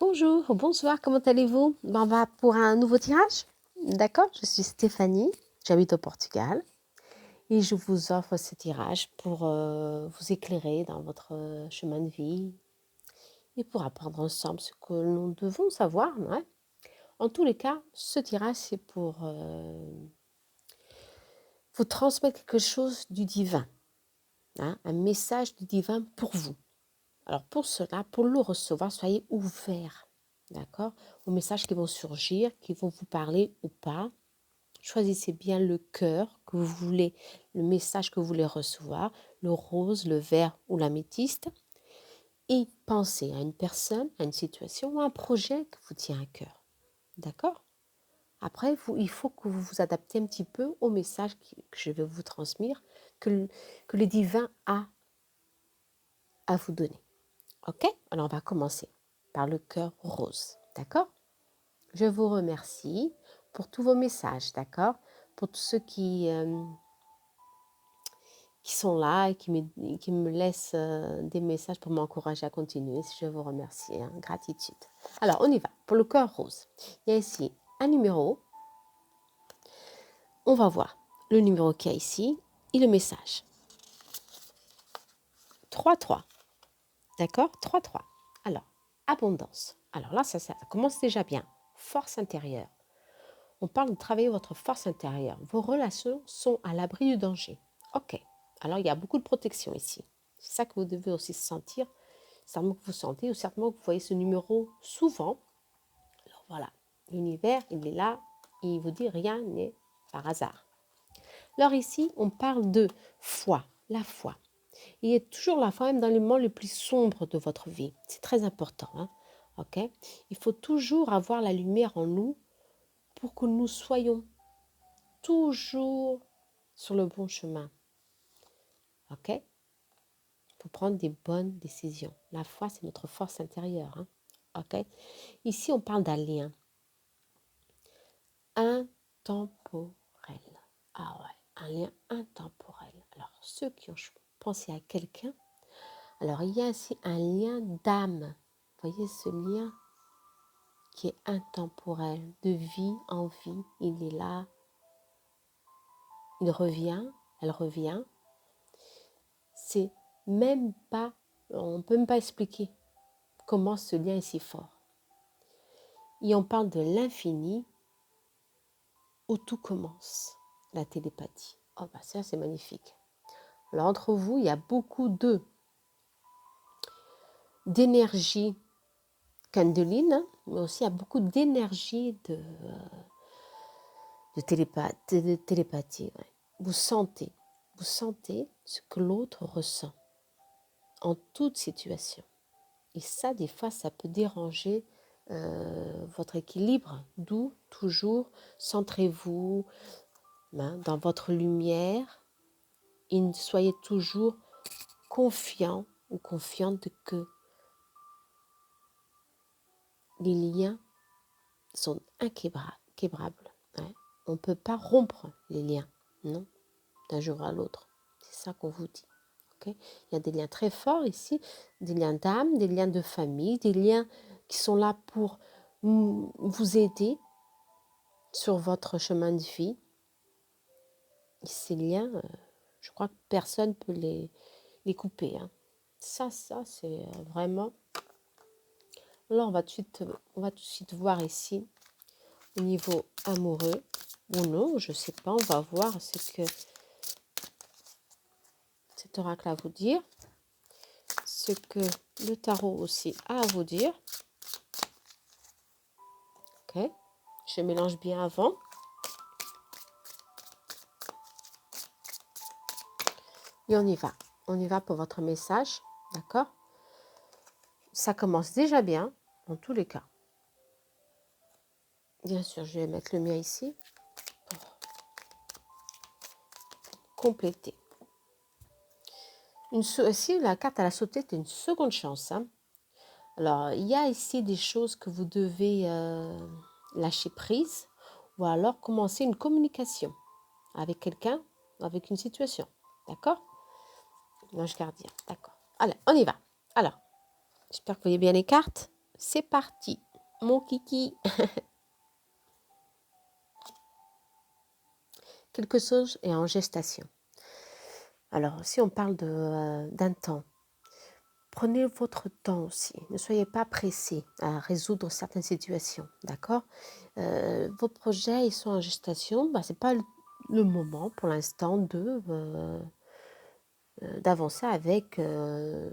Bonjour, bonsoir, comment allez-vous? On va pour un nouveau tirage. D'accord, je suis Stéphanie, j'habite au Portugal et je vous offre ce tirage pour vous éclairer dans votre chemin de vie et pour apprendre ensemble ce que nous devons savoir. Ouais. En tous les cas, ce tirage, c'est pour vous transmettre quelque chose du divin, hein, un message du divin pour vous. Alors pour cela, pour le recevoir, soyez ouverts, d'accord, aux messages qui vont surgir, qui vont vous parler ou pas. Choisissez bien le cœur que vous voulez, le message que vous voulez recevoir, le rose, le vert ou l'améthyste. Et pensez à une personne, à une situation ou à un projet qui vous tient à cœur. D'accord? Après, il faut que vous vous adaptez un petit peu au message que je vais vous transmettre, que le divin a à vous donner. Ok? Alors, on va commencer par le cœur rose. D'accord? Je vous remercie pour tous vos messages. D'accord? Pour tous ceux qui sont là et qui me laissent des messages pour m'encourager à continuer. Je vous remercie. Hein. Gratitude. Alors, on y va. Pour le cœur rose, il y a ici un numéro. On va voir le numéro qu'il y a ici et le message. 3-3. D'accord? 3-3. Alors, abondance. Alors là, ça commence déjà bien. Force intérieure. On parle de travailler votre force intérieure. Vos relations sont à l'abri du danger. Ok. Alors, il y a beaucoup de protection ici. C'est ça que vous devez aussi sentir. Certainement que vous sentez ou certainement que vous voyez ce numéro souvent. Alors voilà, l'univers, il est là et il vous dit rien n'est par hasard. Alors ici, on parle de foi, la foi. Il y a toujours la foi, même dans les moments les plus sombres de votre vie. C'est très important. Hein? Okay. Il faut toujours avoir la lumière en nous pour que nous soyons toujours sur le bon chemin. Ok? Pour prendre des bonnes décisions. La foi, c'est notre force intérieure. Hein? Ok? Ici, on parle d'un lien intemporel. Ah ouais, un lien intemporel. Alors, ceux qui ont pensé à quelqu'un, alors il y a aussi un lien d'âme. Vous voyez ce lien qui est intemporel, de vie en vie. Il est là, il revient, elle revient. C'est même pas, on ne peut même pas expliquer comment ce lien est si fort. Et on parle de l'infini où tout commence, la télépathie. Oh bah ça c'est magnifique. Alors entre vous, il y a beaucoup d'énergie candeline, hein, mais aussi il y a beaucoup d'énergie de télépathie. Ouais. Vous sentez ce que l'autre ressent en toute situation. Et ça, des fois, ça peut déranger votre équilibre. D'où, toujours, centrez-vous hein, dans votre lumière et soyez toujours confiant ou confiante que les liens sont inquébrables. Hein. On ne peut pas rompre les liens, non, d'un jour à l'autre. C'est ça qu'on vous dit. Okay? Il y a des liens très forts ici, des liens d'âme, des liens de famille, des liens qui sont là pour vous aider sur votre chemin de vie. Et ces liens, je crois que personne ne peut les couper. Hein. Ça, c'est vraiment... Là, on va tout de suite voir ici, au niveau amoureux, ou non, je ne sais pas, on va voir ce que cet oracle a à vous dire, ce que le tarot aussi a à vous dire. Ok, je mélange bien avant. Et on y va pour votre message, d'accord? Ça commence déjà bien, dans tous les cas. Bien sûr, je vais mettre le mien ici pour compléter. Ici, la carte à la sauter, c'est une seconde chance. Hein. Alors, il y a ici des choses que vous devez lâcher prise ou alors commencer une communication avec quelqu'un, avec une situation. D'accord? L'ange gardien, d'accord. Allez, on y va. Alors, j'espère que vous voyez bien les cartes. c'est parti, mon kiki. Quelque chose est en gestation. Alors, si on parle d'un temps, prenez votre temps aussi. Ne soyez pas pressé à résoudre certaines situations, d'accord? Vos projets, ils sont en gestation. Ce n'est pas le moment pour l'instant d'avancer avec de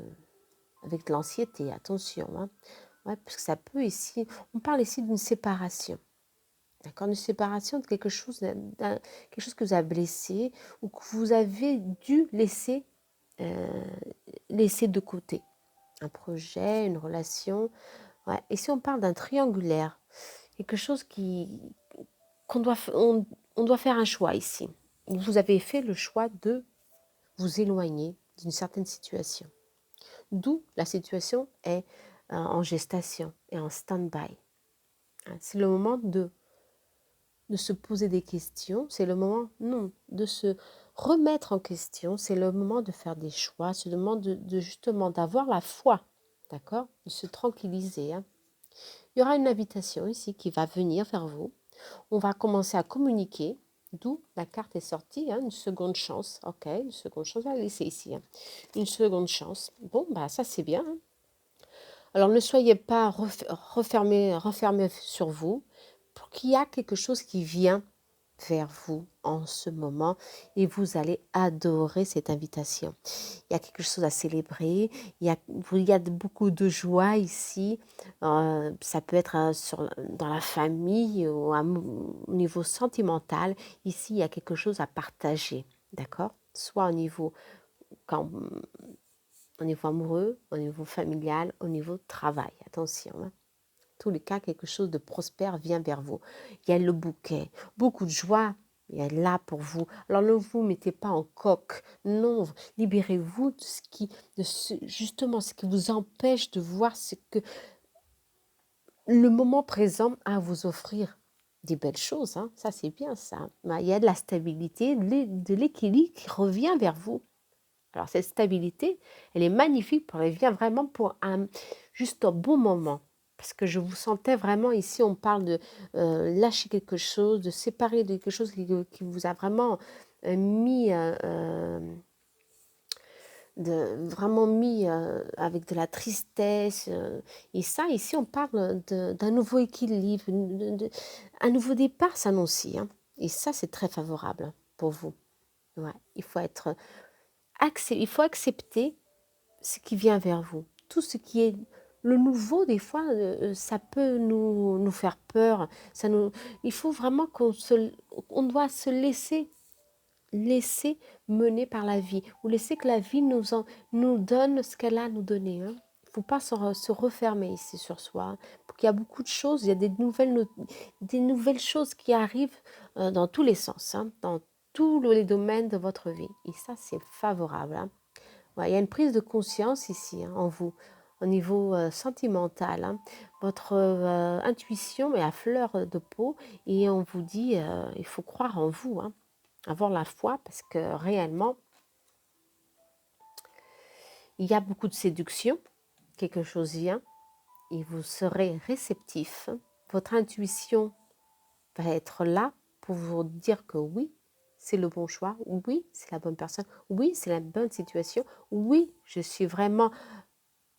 l'anxiété. Attention, hein. Ouais, parce que ça peut ici... On parle ici d'une séparation. D'accord, une séparation de quelque chose, quelque chose que vous avez blessé ou que vous avez dû laisser de côté. Un projet, une relation. Ouais. Et si on parle d'un triangulaire, quelque chose on doit faire un choix ici. Vous avez fait le choix de vous éloigner d'une certaine situation. D'où la situation est en gestation et en stand-by. C'est le moment de se poser des questions, c'est le moment, non, de se remettre en question, c'est le moment de faire des choix, c'est le moment de justement d'avoir la foi, d'accord, de se tranquilliser. Hein. Il y aura une invitation ici qui va venir vers vous. On va commencer à communiquer, d'où la carte est sortie, hein, une seconde chance. Ok, une seconde chance, on va la laisser ici. Hein. Une seconde chance. Bon, bah ça c'est bien. Hein. Alors ne soyez pas renfermés sur vous, pour qu'il y a quelque chose qui vient vers vous en ce moment et vous allez adorer cette invitation. Il y a quelque chose à célébrer, il y a beaucoup de joie ici, ça peut être dans la famille ou au niveau sentimental. Ici, il y a quelque chose à partager, d'accord? Soit au niveau amoureux, au niveau familial, au niveau travail. Attention, hein. Tous les cas, quelque chose de prospère vient vers vous. Il y a le bouquet, beaucoup de joie. Il est là pour vous. Alors ne vous mettez pas en coque. Non, libérez-vous justement ce qui vous empêche de voir ce que le moment présent a à vous offrir. Des belles choses, hein. Ça c'est bien ça. Il y a de la stabilité, de l'équilibre qui revient vers vous. Alors cette stabilité, elle est magnifique, elle vient vraiment juste au bon moment. Parce que je vous sentais vraiment ici, on parle de lâcher quelque chose, de séparer de quelque chose qui vous a vraiment mis, avec de la tristesse. Et ça, ici, on parle d'un nouveau équilibre, un nouveau départ s'annonce. Hein. Et ça, c'est très favorable pour vous. Ouais, il faut accepter ce qui vient vers vous. Tout ce qui est le nouveau, des fois, ça peut nous faire peur. Il faut vraiment on doit se laisser mener par la vie, ou laisser que la vie nous donne ce qu'elle a à nous donner. Hein. Il ne faut pas se refermer ici sur soi. Hein, il y a beaucoup de choses, il y a des nouvelles choses qui arrivent dans tous les sens, hein, dans tous les domaines de votre vie. Et ça, c'est favorable. Hein. Ouais, il y a une prise de conscience ici, hein, en vous, au niveau sentimental. Hein. Votre intuition est à fleur de peau et on vous dit, il faut croire en vous, hein, avoir la foi parce que réellement, il y a beaucoup de séduction, quelque chose vient et vous serez réceptif. Votre intuition va être là pour vous dire que oui, c'est le bon choix, oui, c'est la bonne personne, oui, c'est la bonne situation, oui, je suis vraiment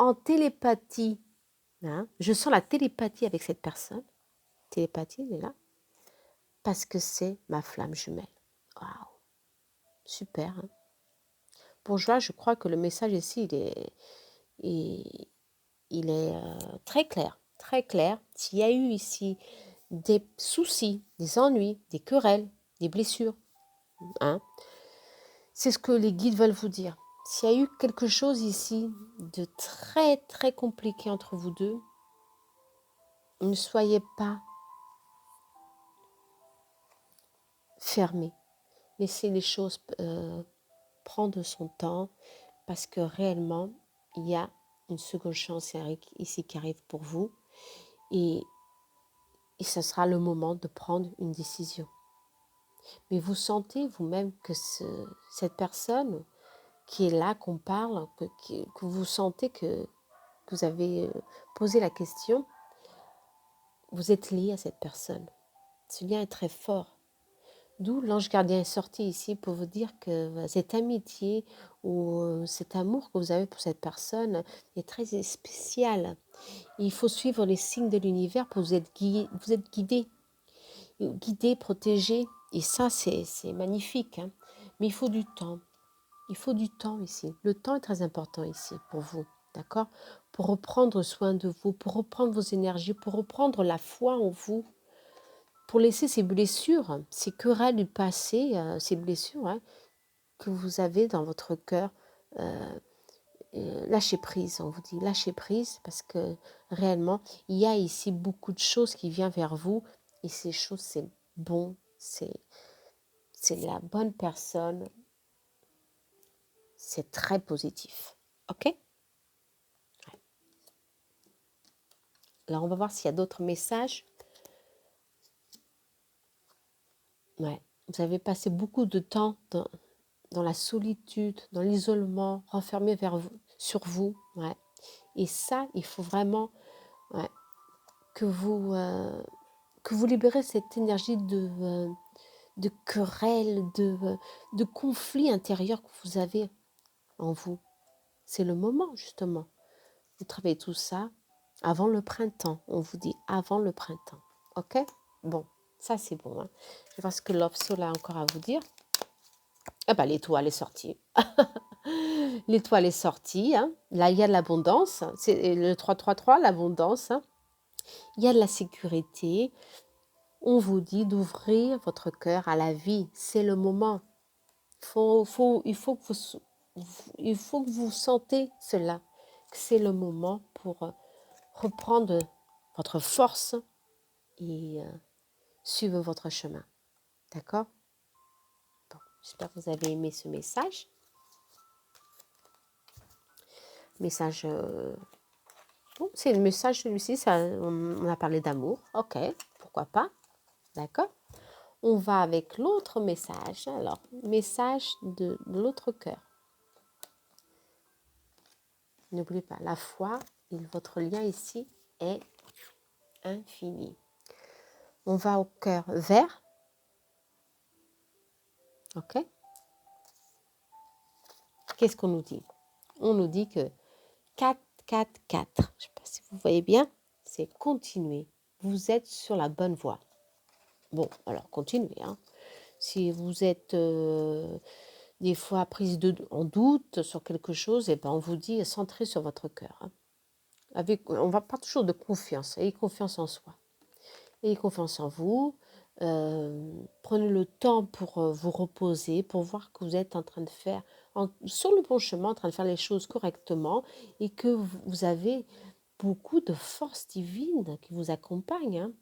en télépathie, hein, je sens la télépathie avec cette personne. Télépathie, elle est là. Parce que c'est ma flamme jumelle. Waouh, super. Hein. Bourgeois, je crois que le message ici, il est très clair. Très clair. S'il y a eu ici des soucis, des ennuis, des querelles, des blessures, hein, c'est ce que les guides veulent vous dire. S'il y a eu quelque chose ici de très, très compliqué entre vous deux, ne soyez pas fermés. Laissez les choses prendre son temps parce que réellement, il y a une seconde chance ici qui arrive pour vous et ce sera le moment de prendre une décision. Mais vous sentez vous-même que cette personne qui est là, qu'on parle, que vous sentez que que vous avez posé la question, vous êtes lié à cette personne. Ce lien est très fort. D'où l'ange gardien est sorti ici pour vous dire que cette amitié ou cet amour que vous avez pour cette personne est très spécial. Il faut suivre les signes de l'univers pour vous êtes guidé, protégé. Et ça, c'est magnifique. Hein. Mais il faut du temps. Il faut du temps ici. Le temps est très important ici pour vous. D'accord? Pour reprendre soin de vous, pour reprendre vos énergies, pour reprendre la foi en vous, pour laisser ces blessures, ces querelles du passé, ces blessures hein, que vous avez dans votre cœur, lâcher prise, on vous dit lâcher prise parce que réellement, il y a ici beaucoup de choses qui viennent vers vous et ces choses, c'est bon, c'est la bonne personne, c'est très positif. Ok? Alors, on va voir s'il y a d'autres messages. Ouais. Vous avez passé beaucoup de temps dans la solitude, dans l'isolement, renfermé sur vous. Ouais. Et ça, il faut vraiment ouais, que vous libérez cette énergie de querelle, de conflit intérieur que vous avez en vous. C'est le moment, justement. Vous travaillez tout ça avant le printemps. On vous dit avant le printemps. OK? Bon, ça c'est bon. Hein. Je vais voir ce que Love Soul a encore à vous dire. Ah bah l'étoile est sortie. L'étoile est sortie. Hein. Là, il y a de l'abondance. C'est le 333, l'abondance. Hein. Il y a de la sécurité. On vous dit d'ouvrir votre cœur à la vie. C'est le moment. Il faut que vous sentez cela. Que c'est le moment pour reprendre votre force et suivre votre chemin. D'accord? Bon, j'espère que vous avez aimé ce message. Message... bon, c'est le message celui-ci, on a parlé d'amour. Ok, pourquoi pas? D'accord? On va avec l'autre message. Alors, message de l'autre cœur. N'oubliez pas, la foi et votre lien ici est infini. On va au cœur vert. Ok? Qu'est-ce qu'on nous dit? On nous dit que 4, 4, 4. Je ne sais pas si vous voyez bien. C'est continuer. Vous êtes sur la bonne voie. Bon, alors continuez. Hein. Si vous êtes des fois prise en doute sur quelque chose, eh ben on vous dit centrez sur votre cœur. Hein. On va pas toujours de confiance. Ayez confiance en soi. Ayez confiance en vous. Prenez le temps pour vous reposer, pour voir que vous êtes en train de faire, sur le bon chemin, en train de faire les choses correctement et que vous avez beaucoup de force divine qui vous accompagne. Hein.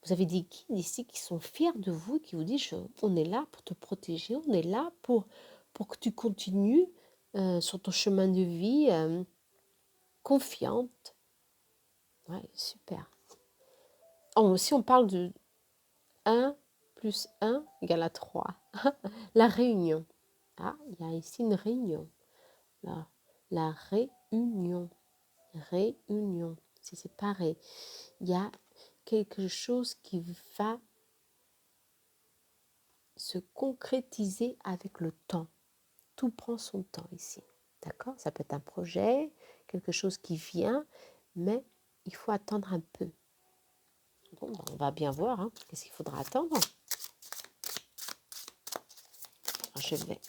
Vous avez des guides ici qui sont fiers de vous, qui vous disent on est là pour te protéger, on est là pour que tu continues sur ton chemin de vie confiante. Ouais, super. Si on parle de 1 plus 1 égale à 3. La réunion. Ah, il y a ici une réunion. Là, la réunion. Réunion. C'est séparé. Il y a quelque chose qui va se concrétiser avec le temps. Tout prend son temps ici. D'accord? Ça peut être un projet, quelque chose qui vient, mais il faut attendre un peu. Bon, on va bien voir. Hein. Qu'est-ce qu'il faudra attendre? Je vais.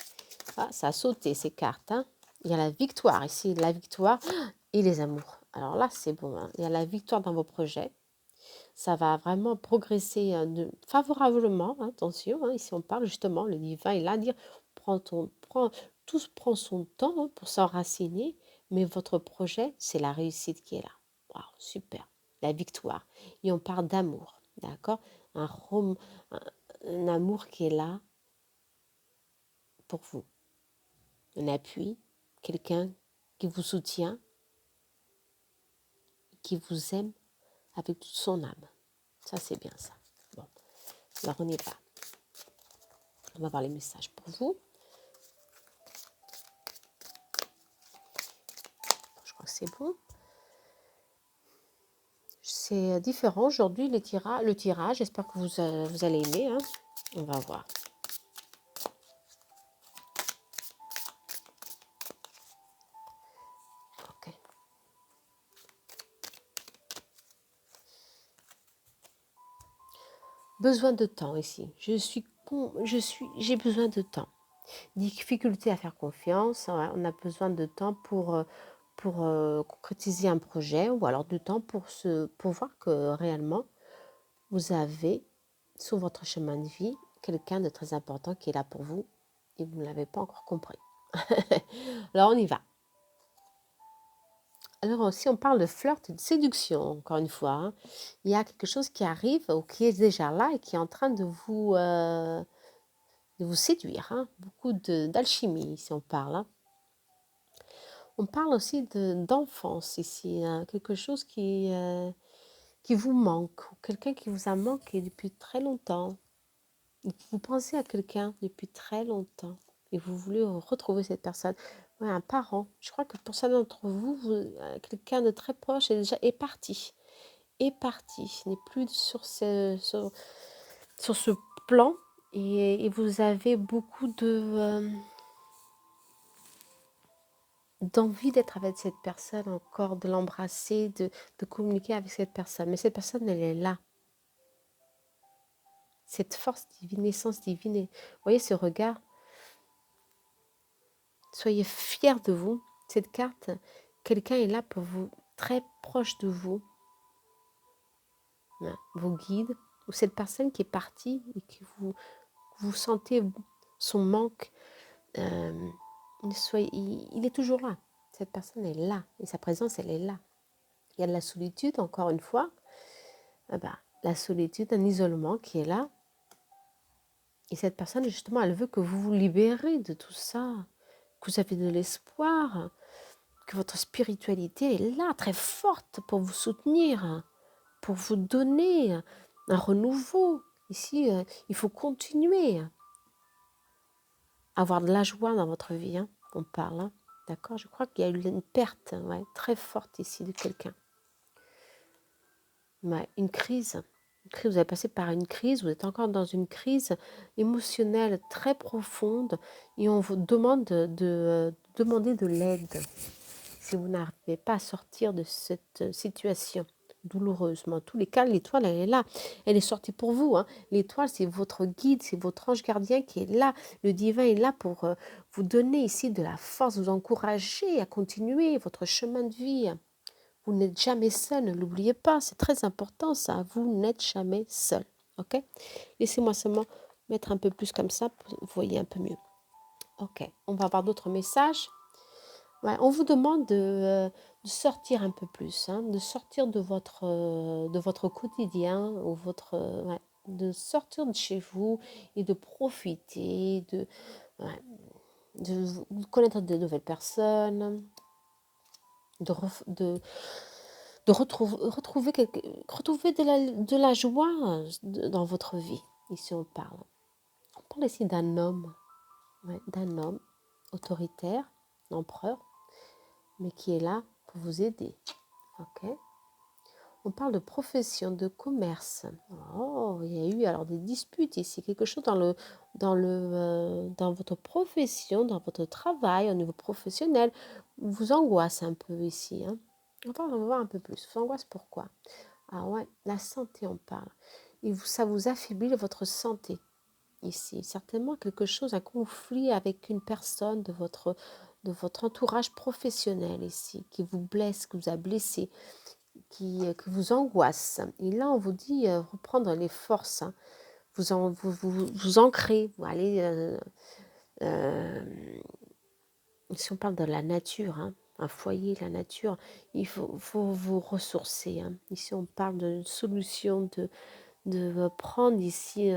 Ah, ça a sauté ces cartes. Hein. Il y a la victoire ici, la victoire et les amours. Alors là, c'est bon. Hein. Il y a la victoire dans vos projets. Ça va vraiment progresser favorablement. Hein, attention, hein, ici on parle justement, le divin est là, dire tout prend son temps hein, pour s'enraciner, mais votre projet, c'est la réussite qui est là. Waouh, super. La victoire. Et on parle d'amour, d'accord? Un amour qui est là pour vous. Un appui, quelqu'un qui vous soutient, qui vous aime avec toute son âme. Ça, c'est bien ça. Bon, alors on y va. On va voir les messages pour vous. Je crois c'est bon. C'est différent aujourd'hui, le tirage. J'espère que vous allez aimer. Hein. On va voir. Ok. Besoin de temps ici. J'ai besoin de temps. Difficulté à faire confiance. Ouais, on a besoin de temps pour concrétiser un projet ou alors du temps pour voir que réellement vous avez sur votre chemin de vie quelqu'un de très important qui est là pour vous et vous ne l'avez pas encore compris. Alors on y va. Alors aussi on parle de flirt et de séduction encore une fois. Hein. Il y a quelque chose qui arrive ou qui est déjà là et qui est en train de vous séduire. Hein. Beaucoup d'alchimie si on parle. Hein. On parle aussi d'enfance ici, hein. Quelque chose qui vous manque, ou quelqu'un qui vous a manqué depuis très longtemps. Vous pensez à quelqu'un depuis très longtemps et vous voulez retrouver cette personne. Ouais, un parent. Je crois que pour certains d'entre vous, quelqu'un de très proche est parti. Est parti. N'est plus sur ce plan et vous avez beaucoup d'envie d'être avec cette personne encore, de l'embrasser, de communiquer avec cette personne. Mais cette personne, elle est là. Cette force divine, essence divine. Vous voyez ce regard? Soyez fiers de vous. Cette carte, quelqu'un est là pour vous, très proche de vous. Vos guides, ou cette personne qui est partie et que vous sentez son manque. Il est toujours là. Cette personne est là. Et sa présence, elle est là. Il y a de la solitude, encore une fois. La solitude, un isolement qui est là. Et cette personne, justement, elle veut que vous vous libérez de tout ça, que vous avez de l'espoir, que votre spiritualité est là, très forte, pour vous soutenir, pour vous donner un renouveau. Ici, il faut continuer à avoir de la joie dans votre vie. Hein. On parle, hein. D'accord? Je crois qu'il y a eu une perte très forte ici de quelqu'un. Une crise. Vous avez passé par une crise, vous êtes encore dans une crise émotionnelle très profonde et on vous demande de demander de l'aide si vous n'arrivez pas à sortir de cette situation douloureuse. Mais en tous les cas, l'étoile, elle est là. Elle est sortie pour vous. Hein. L'étoile, c'est votre guide, c'est votre ange gardien qui est là. Le divin est là pour vous donner ici de la force, vous encourager à continuer votre chemin de vie. Vous n'êtes jamais seul, ne l'oubliez pas, c'est très important ça, vous n'êtes jamais seul, ok? Laissez-moi seulement mettre un peu plus comme ça, pour que vous voyez un peu mieux. Ok, on va avoir d'autres messages. Ouais, on vous demande de sortir un peu plus, hein, de sortir de votre quotidien, ou de sortir de chez vous et de profiter, de connaître de nouvelles personnes, de retrouver de la joie dans votre vie. Ici, on parle. On parle ici d'un homme autoritaire, empereur, mais qui est là pour vous aider. Ok. On parle de profession, de commerce. Oh, il y a eu alors des disputes ici, quelque chose dans votre profession, dans votre travail, au niveau professionnel, vous angoisse un peu ici. Hein. On va voir un peu plus. Vous angoisse pourquoi? Ah ouais, la santé, on parle. Et ça vous affaiblit votre santé ici. Certainement quelque chose, un conflit avec une personne de votre entourage professionnel ici, qui vous blesse, qui vous a blessé, qui vous angoisse. Et là, on vous dit reprendre les forces, hein. Vous ancrer, vous allez, si on parle de la nature, hein, un foyer, la nature, il faut vous ressourcer. Hein. Ici, on parle de solution, de prendre ici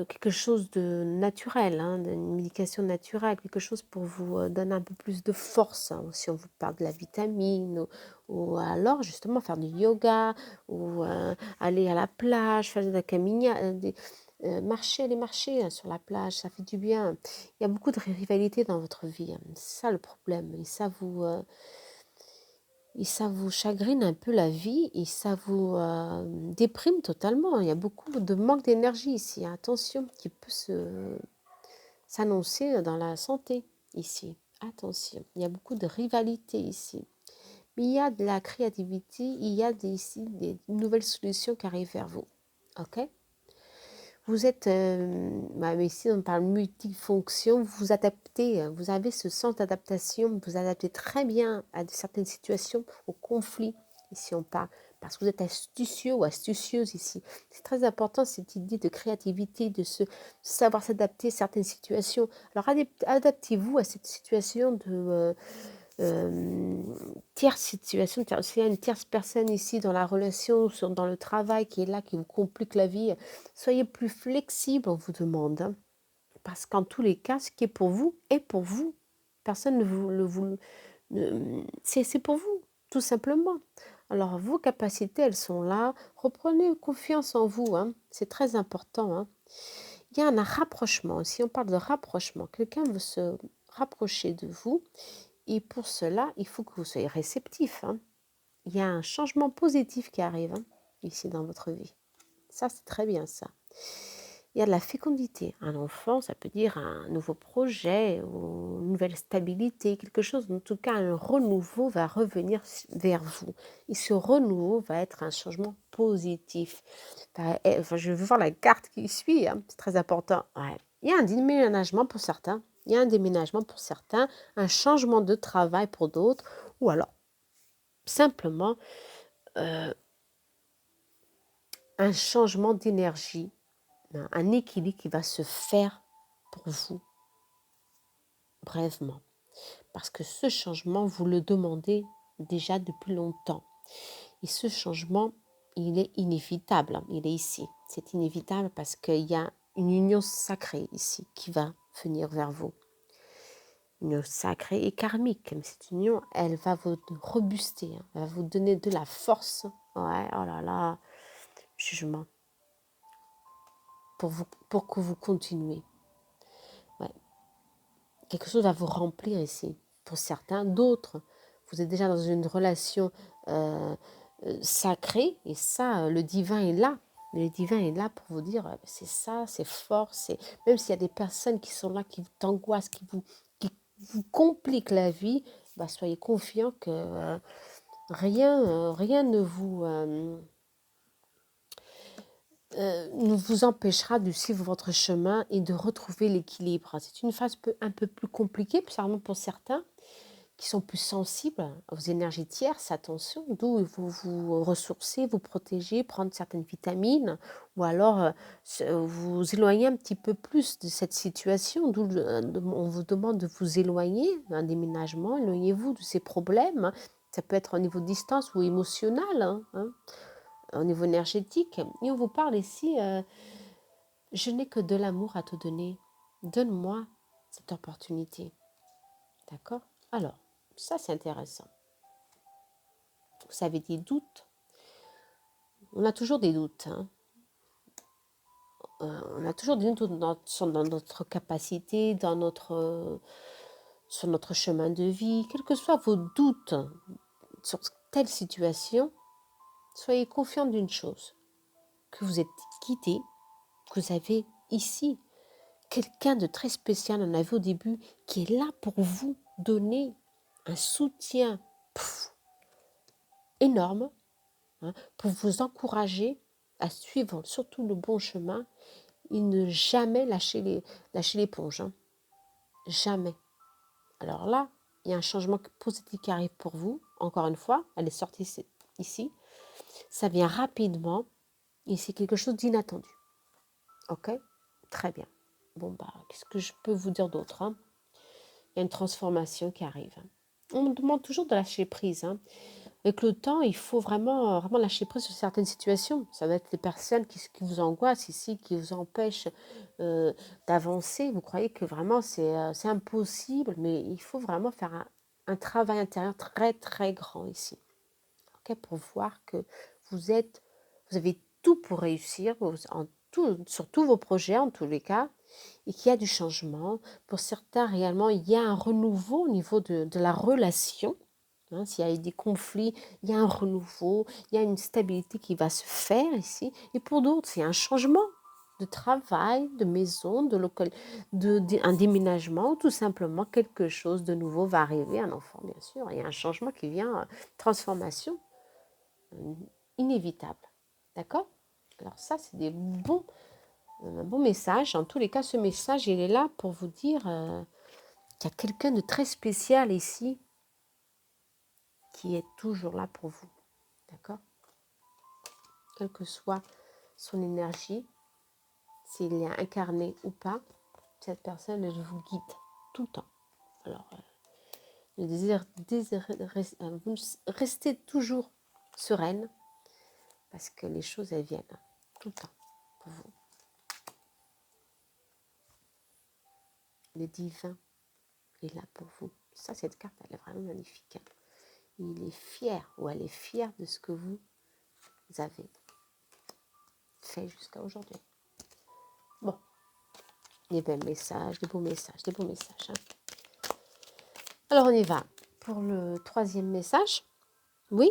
quelque chose de naturel, hein, d'une médication naturelle, quelque chose pour vous donner un peu plus de force. Hein, si on vous parle de la vitamine, ou alors justement faire du yoga, ou aller à la plage, faire de la caminade, marchez, allez marcher sur la plage, ça fait du bien. Il y a beaucoup de rivalité dans votre vie, c'est ça le problème. Et ça vous chagrine un peu la vie et ça vous déprime totalement. Il y a beaucoup de manque d'énergie ici. Attention, qui peut s'annoncer dans la santé ici. Attention, il y a beaucoup de rivalité ici. Mais il y a de la créativité, il y a ici des nouvelles solutions qui arrivent vers vous. Ok? Vous êtes, ici on parle multifonction, vous vous adaptez, vous avez ce sens d'adaptation, vous adaptez très bien à certaines situations, au conflit, ici on parle, parce que vous êtes astucieux ou astucieuse ici. C'est très important cette idée de créativité, de savoir s'adapter à certaines situations. Alors adaptez-vous à cette situation de tierce situation, s'il y a une tierce personne ici dans la relation, dans le travail qui est là, qui vous complique la vie, soyez plus flexible, on vous demande. Parce qu'en tous les cas, ce qui est pour vous est pour vous. Personne ne vous c'est pour vous, tout simplement. Alors, vos capacités, elles sont là. Reprenez confiance en vous. C'est très important. Il y a un rapprochement. Si on parle de rapprochement, quelqu'un veut se rapprocher de vous. Et pour cela, il faut que vous soyez réceptif. Il y a un changement positif qui arrive ici dans votre vie. Ça, c'est très bien ça. Il y a de la fécondité. Un enfant, ça peut dire un nouveau projet ou une nouvelle stabilité, quelque chose. En tout cas, un renouveau va revenir vers vous. Et ce renouveau va être un changement positif. Enfin, je veux voir la carte qui suit. C'est très important. Ouais. Il y a un déménagement pour certains. Il y a un déménagement pour certains, un changement de travail pour d'autres, ou alors simplement un changement d'énergie, un équilibre qui va se faire pour vous, brièvement. Parce que ce changement, vous le demandez déjà depuis longtemps. Et ce changement, il est inévitable, il est ici. C'est inévitable parce qu'il y a une union sacrée ici qui va venir vers vous. Une union sacrée et karmique. Mais cette union, elle va vous robuster, elle va vous donner de la force. Ouais, oh là là, jugement. Pour que vous continuez. Ouais. Quelque chose va vous remplir ici. Pour certains, d'autres, vous êtes déjà dans une relation sacrée et ça, le divin est là. Le divin est là pour vous dire, c'est ça, c'est fort. Même s'il y a des personnes qui sont là, qui vous angoissent, qui vous compliquent la vie, soyez confiants que rien ne vous empêchera de suivre votre chemin et de retrouver l'équilibre. C'est une phase un peu plus compliquée, spécialement pour certains qui sont plus sensibles aux énergies tierces, attention, d'où il faut vous ressourcer, vous protéger, prendre certaines vitamines, ou alors vous éloigner un petit peu plus de cette situation, d'où on vous demande de vous éloigner d'un déménagement, éloignez-vous de ces problèmes, ça peut être au niveau de distance ou émotionnel, au niveau énergétique. Et on vous parle ici, je n'ai que de l'amour à te donner, donne-moi cette opportunité. D'accord? Alors, ça c'est intéressant. Vous avez des doutes. On a toujours des doutes. On a toujours des doutes dans notre capacité, sur notre chemin de vie. Quels que soient vos doutes sur telle situation, soyez confiants d'une chose, que vous êtes guidé, que vous avez ici quelqu'un de très spécial, on avait au début, qui est là pour vous donner un soutien énorme, pour vous encourager à suivre surtout le bon chemin et ne jamais lâcher l'éponge. Jamais. Alors là, il y a un changement positif qui arrive pour vous. Encore une fois, elle est sortie ici. Ça vient rapidement et c'est quelque chose d'inattendu. Ok? Très bien. Bon, qu'est-ce que je peux vous dire d'autre? Il y a une transformation qui arrive. On me demande toujours de lâcher prise. Avec le temps, il faut vraiment lâcher prise sur certaines situations. Ça va être les personnes qui vous angoissent ici, qui vous empêchent d'avancer. Vous croyez que vraiment c'est impossible, mais il faut vraiment faire un travail intérieur très très grand ici. Okay, pour voir que vous avez tout pour réussir sur tous vos projets en tous les cas, et qu'il y a du changement. Pour certains, réellement, il y a un renouveau au niveau de la relation. Hein, s'il y a eu des conflits, il y a un renouveau, il y a une stabilité qui va se faire ici. Et pour d'autres, c'est un changement de travail, de maison, un déménagement, tout simplement quelque chose de nouveau va arriver, un enfant bien sûr, il y a un changement qui vient, transformation inévitable. D'accord? Alors ça, c'est un bon message. En tous les cas, ce message, il est là pour vous dire qu'il y a quelqu'un de très spécial ici qui est toujours là pour vous. D'accord? Quelle que soit son énergie, s'il est incarné ou pas, cette personne, elle vous guide tout le temps. Alors, restez toujours sereine parce que les choses, elles viennent tout le temps pour vous. Le divin est là pour vous. Ça, cette carte, elle est vraiment magnifique. Il est fier ou elle est fière de ce que vous avez fait jusqu'à aujourd'hui. Bon, des belles messages, des beaux messages, des beaux messages. Hein. Alors, on y va pour le troisième message. Oui,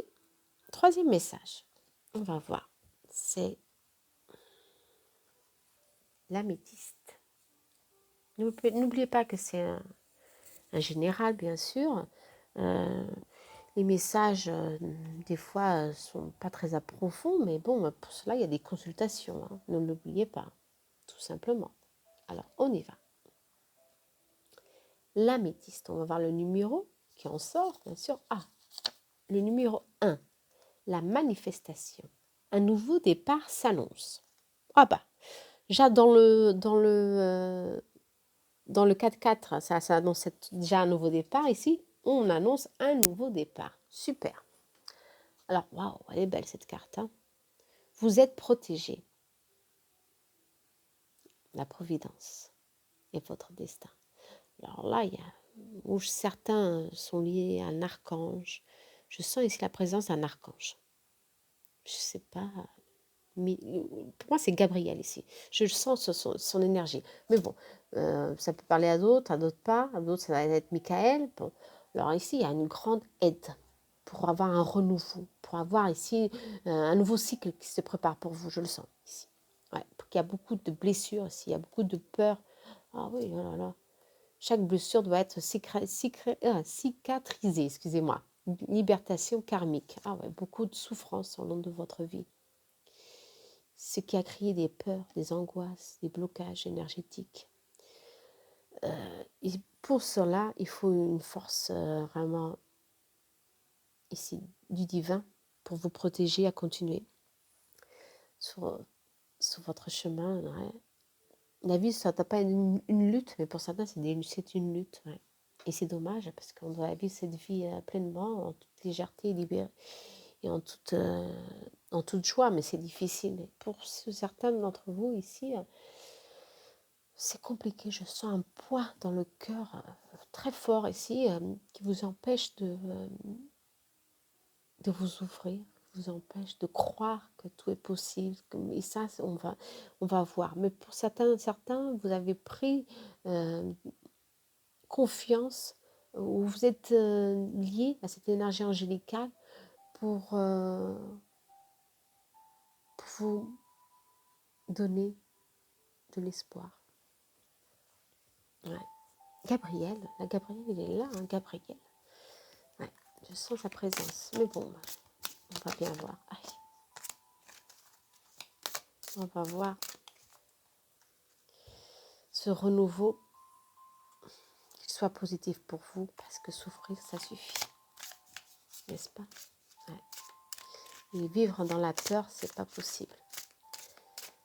troisième message. On va voir. C'est l'améthyste. N'oubliez pas que c'est un général, bien sûr. Les messages, des fois, sont pas très approfondis, mais bon, pour cela, il y a des consultations. Hein. Ne l'oubliez pas, tout simplement. Alors, on y va. L'améthyste, on va voir le numéro qui en sort, bien sûr. Ah, le numéro 1, la manifestation. Un nouveau départ s'annonce. Ah bah, déjà dans le 4-4, ça annonce déjà un nouveau départ. Ici, on annonce un nouveau départ. Super. Alors, waouh, elle est belle cette carte. Hein. Vous êtes protégé. La providence est votre destin. Alors là, il y a où certains sont liés à un archange. Je sens ici la présence d'un archange. Je ne sais pas. Mais pour moi, c'est Gabriel ici. Je sens son énergie. Mais bon, ça peut parler à d'autres pas. À d'autres, ça va être Michael. Bon. Alors ici, il y a une grande aide pour avoir un renouveau, pour avoir ici un nouveau cycle qui se prépare pour vous. Je le sens ici. Ouais, il y a beaucoup de blessures ici, il y a beaucoup de peur. Ah oui, oh là là. Chaque blessure doit être cicatrisée, excusez-moi. Libération karmique. Ah ouais, beaucoup de souffrance au long de votre vie. Ce qui a créé des peurs, des angoisses, des blocages énergétiques. Et pour cela, il faut une force vraiment ici du divin pour vous protéger à continuer sur votre chemin. Ouais. La vie, ça n'a pas une lutte, mais pour certains, c'est une lutte. Ouais. Et c'est dommage parce qu'on doit vivre cette vie pleinement, en toute légèreté, libérée et en toute joie, mais c'est difficile. Et pour certains d'entre vous ici, c'est compliqué. Je sens un poids dans le cœur très fort ici qui vous empêche de vous ouvrir, vous empêche de croire que tout est possible. Et ça, on va voir. Mais pour certains, vous avez pris confiance ou vous êtes lié à cette énergie angélicale pour vous donner de l'espoir. Ouais. Gabriel, il est là, hein, Gabriel. Ouais, je sens sa présence. Mais bon, on va bien voir. Aïe. On va voir ce renouveau, qu'il soit positif pour vous, parce que souffrir, ça suffit. N'est-ce pas? Ouais. Et vivre dans la peur, c'est pas possible.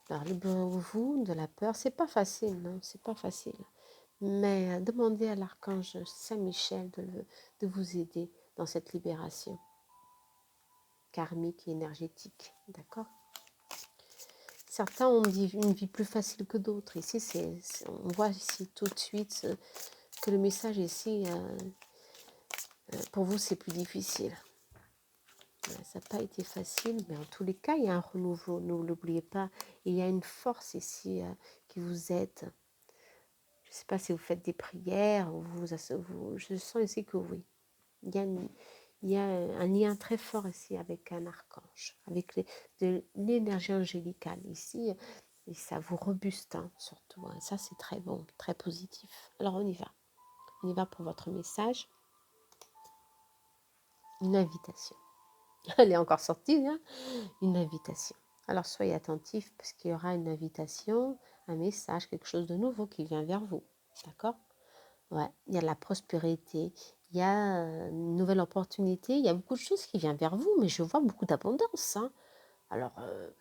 Alors, libérez-vous de la peur. C'est pas facile, non? C'est pas facile. Mais demandez à l'archange Saint-Michel de vous aider dans cette libération karmique et énergétique. D'accord? Certains ont une vie plus facile que d'autres. Ici, on voit ici tout de suite que le message ici, pour vous, c'est plus difficile. ça n'a pas été facile, mais en tous les cas, il y a un renouveau, ne l'oubliez pas. Et il y a une force ici qui vous aide. Je ne sais pas si vous faites des prières, ou je sens ici que oui. Il y a, il y a un lien très fort ici avec un archange, avec de l'énergie angélicale ici. Et ça vous rebuste, hein, surtout. Hein. Ça, c'est très bon, très positif. Alors, on y va. On y va pour votre message. Une invitation. Elle est encore sortie, hein, une invitation. Alors, soyez attentifs parce qu'il y aura une invitation, un message, quelque chose de nouveau qui vient vers vous. D'accord? Ouais, il y a de la prospérité, il y a une nouvelle opportunité, il y a beaucoup de choses qui viennent vers vous, mais je vois beaucoup d'abondance. Hein. Alors,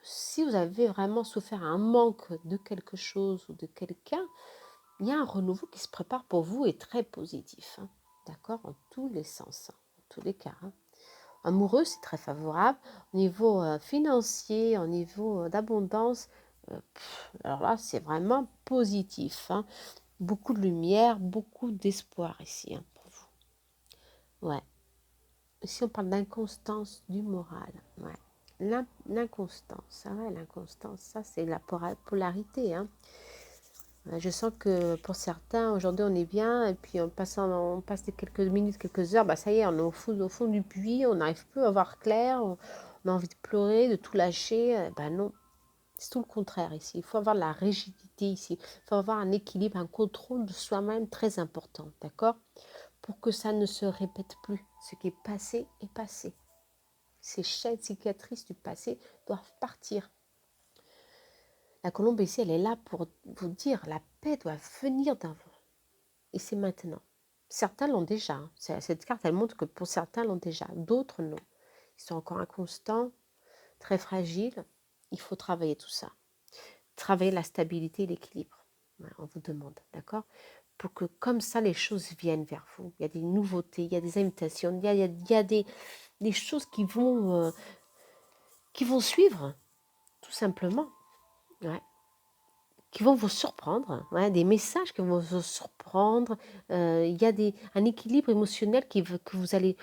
si vous avez vraiment souffert un manque de quelque chose ou de quelqu'un, il y a un renouveau qui se prépare pour vous et très positif. Hein. D'accord? En tous les sens, hein, en tous les cas. Hein. Amoureux, c'est très favorable. Au niveau financier, au niveau d'abondance, alors là, c'est vraiment positif. Hein. Beaucoup de lumière, beaucoup d'espoir ici hein, pour vous. Ouais. Ici, on parle d'inconstance du moral. Ouais. L'inconstance, ouais, l'inconstance, ça c'est la polarité. Hein. Je sens que pour certains, aujourd'hui on est bien, et puis on passe quelques minutes, quelques heures, bah ça y est, on est au fond du puits, on n'arrive plus à voir clair, on a envie de pleurer, de tout lâcher. Ben non, c'est tout le contraire ici. Il faut avoir de la rigidité ici, il faut avoir un équilibre, un contrôle de soi-même très important, d'accord? Pour que ça ne se répète plus. Ce qui est passé est passé. Ces chaînes cicatrices du passé doivent partir. La colombe ici, elle est là pour vous dire la paix doit venir dans vous. Et c'est maintenant. Certains l'ont déjà. Hein. Cette carte, elle montre que pour certains l'ont déjà. D'autres, non. Ils sont encore inconstants, très fragiles. Il faut travailler tout ça. Travailler la stabilité et l'équilibre. Voilà, on vous demande, d'accord? Pour que comme ça, les choses viennent vers vous. Il y a des nouveautés, il y a des invitations, il y a des choses qui vont suivre, tout simplement. Ouais. Qui vont vous surprendre, ouais, des messages qui vont vous surprendre. Il y a un équilibre émotionnel que vous allez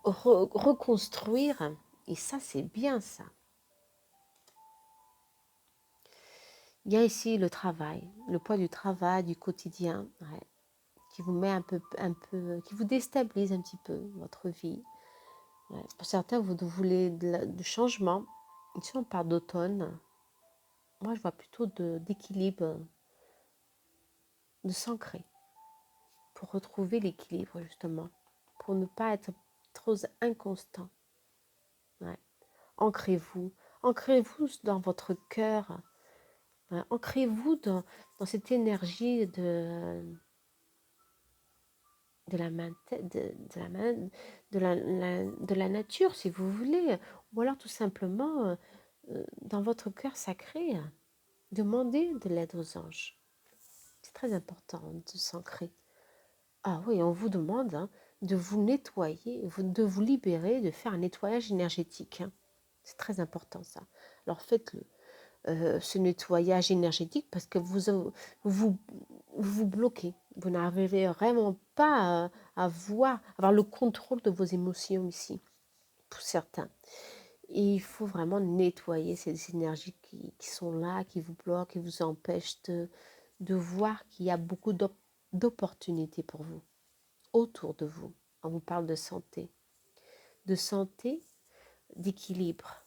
reconstruire. Et ça, c'est bien ça. Il y a ici le travail, le poids du travail, du quotidien, ouais, qui vous met qui vous déstabilise un petit peu votre vie. Ouais. Pour certains, vous voulez du changement. Ici, on parle d'automne. Moi, je vois plutôt d'équilibre, de s'ancrer, pour retrouver l'équilibre, justement, pour ne pas être trop inconstant. Ouais. Ancrez-vous. Ancrez-vous dans votre cœur. Ouais. Ancrez-vous dans cette énergie de la main, de la nature, si vous voulez. Ou alors, tout simplement, dans votre cœur sacré, demandez de l'aide aux anges. C'est très important de s'ancrer. Ah oui, on vous demande hein, de vous nettoyer, de vous libérer, de faire un nettoyage énergétique. Hein. C'est très important ça. Alors faites-le, ce nettoyage énergétique, parce que vous bloquez. Vous n'arrivez vraiment pas à avoir le contrôle de vos émotions ici, pour certains. Et il faut vraiment nettoyer ces énergies qui sont là, qui vous bloquent, qui vous empêchent de voir qu'il y a beaucoup d'opportunités pour vous, autour de vous. On vous parle de santé, d'équilibre.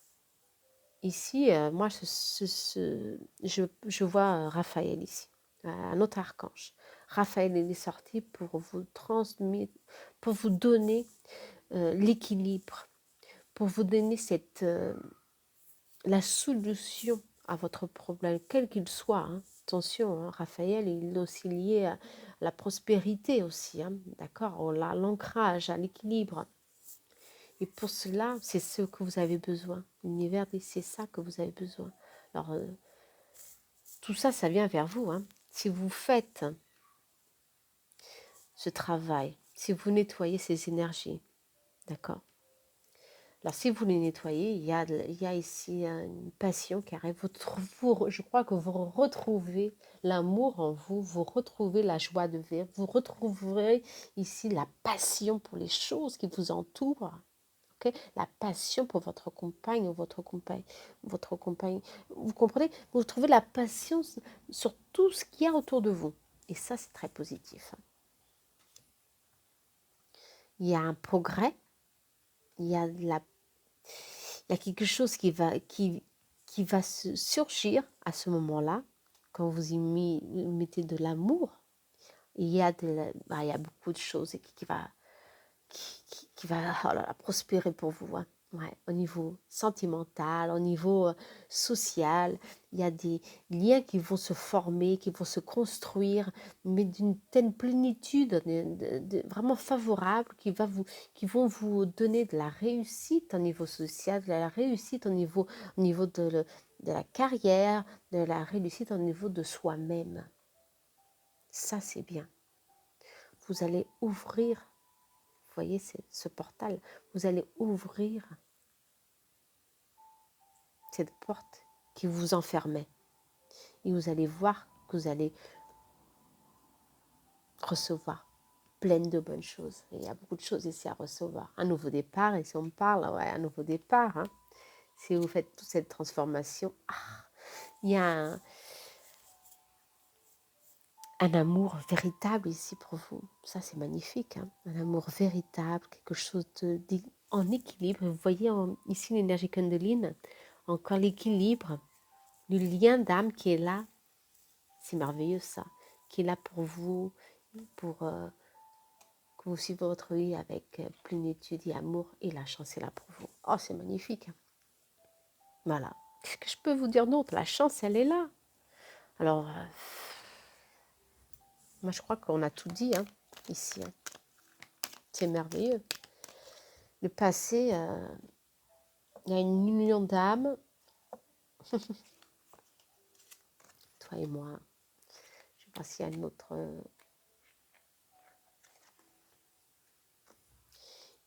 Ici, moi, je vois Raphaël ici, un autre archange. Raphaël il est sorti pour vous transmettre, pour vous donner l'équilibre, pour vous donner la solution à votre problème, quel qu'il soit. Hein. Attention, hein, Raphaël, il est aussi lié à la prospérité aussi, hein, d'accord, à l'ancrage, à l'équilibre. Et pour cela, c'est ce que vous avez besoin. L'univers dit, c'est ça que vous avez besoin. Alors, tout ça, ça vient vers vous. Hein. Si vous faites ce travail, si vous nettoyez ces énergies, d'accord, Alors, si vous les nettoyez, il y a ici une passion qui arrive. Je crois que vous retrouvez l'amour en vous, vous retrouvez la joie de vivre, vous retrouverez ici la passion pour les choses qui vous entourent. Okay? La passion pour votre compagne ou votre compagne. Vous comprenez? Vous trouvez la passion sur tout ce qu'il y a autour de vous. Et ça, c'est très positif. Il y a un progrès, il y a il y a quelque chose qui va se surgir à ce moment-là, quand vous y mettez de l'amour. Il y a beaucoup de choses qui va oh là là, prospérer pour vous. Hein. Ouais, au niveau sentimental, au niveau social, il y a des liens qui vont se former, qui vont se construire, mais d'une telle plénitude, vraiment favorable, qui vont vous donner de la réussite au niveau social, de la réussite au niveau de la carrière, de la réussite au niveau de soi-même. Ça, c'est bien. Vous allez ouvrir, vous voyez, ce portal, vous allez ouvrir cette porte qui vous enfermait. Et vous allez voir que vous allez recevoir plein de bonnes choses. Et il y a beaucoup de choses ici à recevoir. Un nouveau départ, et si on parle, ouais, un nouveau départ. Hein. Si vous faites toute cette transformation, il y a un amour véritable ici pour vous. Ça, c'est magnifique. Hein. Un amour véritable, quelque chose en équilibre. Vous voyez ici l'énergie Kundalini, encore l'équilibre, le lien d'âme qui est là. C'est merveilleux ça, qui est là pour vous, pour que vous suivez votre vie avec plénitude et amour, et la chance est là pour vous. Oh, c'est magnifique. Voilà. Qu'est-ce que je peux vous dire d'autre? La chance, elle est là. Alors, moi, je crois qu'on a tout dit hein, ici. Hein. C'est merveilleux. Le passé, il y a une union d'âmes, toi et moi. Je ne sais pas s'il y a une autre...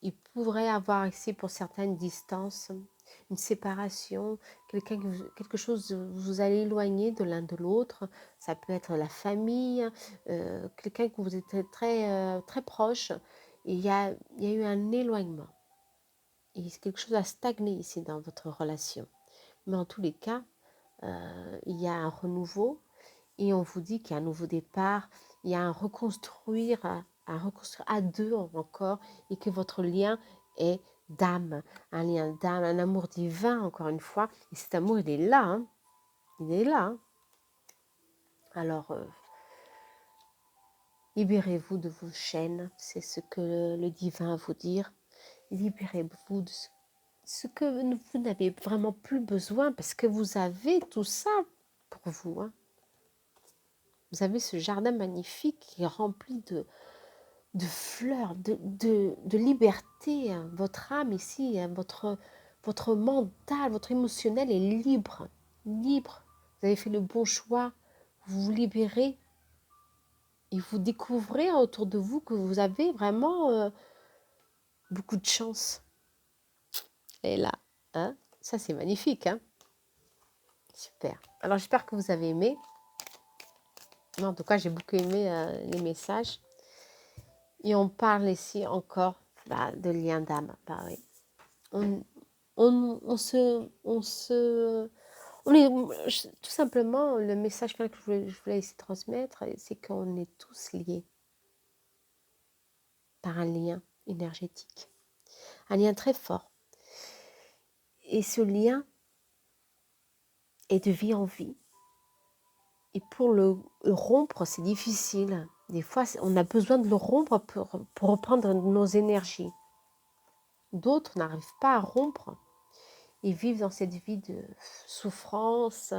Il pourrait avoir ici pour certaines distances, une séparation, quelque chose, vous allez éloigner de l'un de l'autre. Ça peut être la famille, quelqu'un que vous êtes très proche. Et il y a eu un éloignement. Et quelque chose a stagné ici dans votre relation. Mais en tous les cas, il y a un renouveau et on vous dit qu'il y a un nouveau départ, il y a un reconstruire à deux encore et que votre lien est d'âme, un lien d'âme, un amour divin encore une fois. Et cet amour, il est là, hein. Il est là. Hein. Alors, libérez-vous de vos chaînes, c'est ce que le divin a vous dire. Libérez-vous de ce que vous n'avez vraiment plus besoin parce que vous avez tout ça pour vous. Hein. Vous avez ce jardin magnifique qui est rempli de fleurs, de liberté. Hein. Votre âme ici, hein, votre mental, votre émotionnel est libre. Libre. Vous avez fait le bon choix. Vous vous libérez et vous découvrez autour de vous que vous avez vraiment beaucoup de chance. Et là, hein, ça c'est magnifique. Hein. Super. Alors j'espère que vous avez aimé. En tout cas, j'ai beaucoup aimé les messages. Et on parle ici encore de lien d'âme. Bah, oui. Tout simplement, le message que je voulais ici transmettre, c'est qu'on est tous liés par un lien énergétique. Un lien très fort. Et ce lien est de vie en vie. Et pour le rompre, c'est difficile. Des fois, on a besoin de le rompre pour reprendre nos énergies. D'autres n'arrivent pas à rompre. Ils vivent dans cette vie de souffrance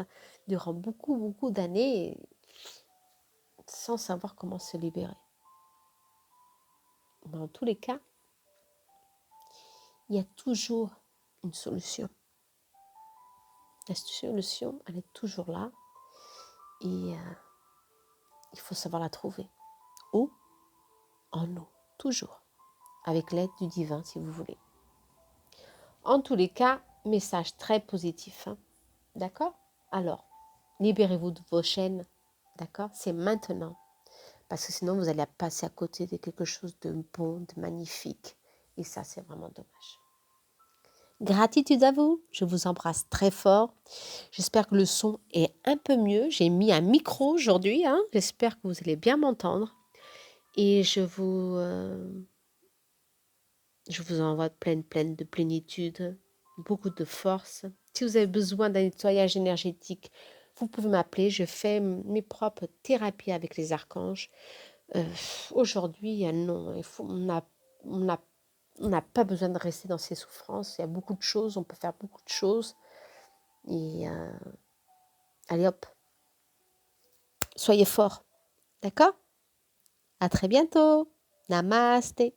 durant beaucoup d'années sans savoir comment se libérer. Dans tous les cas, il y a toujours une solution. La solution, elle est toujours là et il faut savoir la trouver. Où? En nous, toujours. Avec l'aide du divin, si vous voulez. En tous les cas, message très positif. Hein. D'accord? Alors, libérez-vous de vos chaînes. D'accord? C'est maintenant. Parce que sinon, vous allez passer à côté de quelque chose de bon, de magnifique. Et ça, c'est vraiment dommage. Gratitude à vous. Je vous embrasse très fort. J'espère que le son est un peu mieux. J'ai mis un micro aujourd'hui. Hein. J'espère que vous allez bien m'entendre. Et je vous envoie pleine de plénitude, beaucoup de force. Si vous avez besoin d'un nettoyage énergétique, vous pouvez m'appeler. Je fais mes propres thérapies avec les archanges. Aujourd'hui, non, on n'a on n'a pas besoin de rester dans ces souffrances. Il y a beaucoup de choses, on peut faire beaucoup de choses. Et allez hop, soyez forts. D'accord? À très bientôt. Namasté.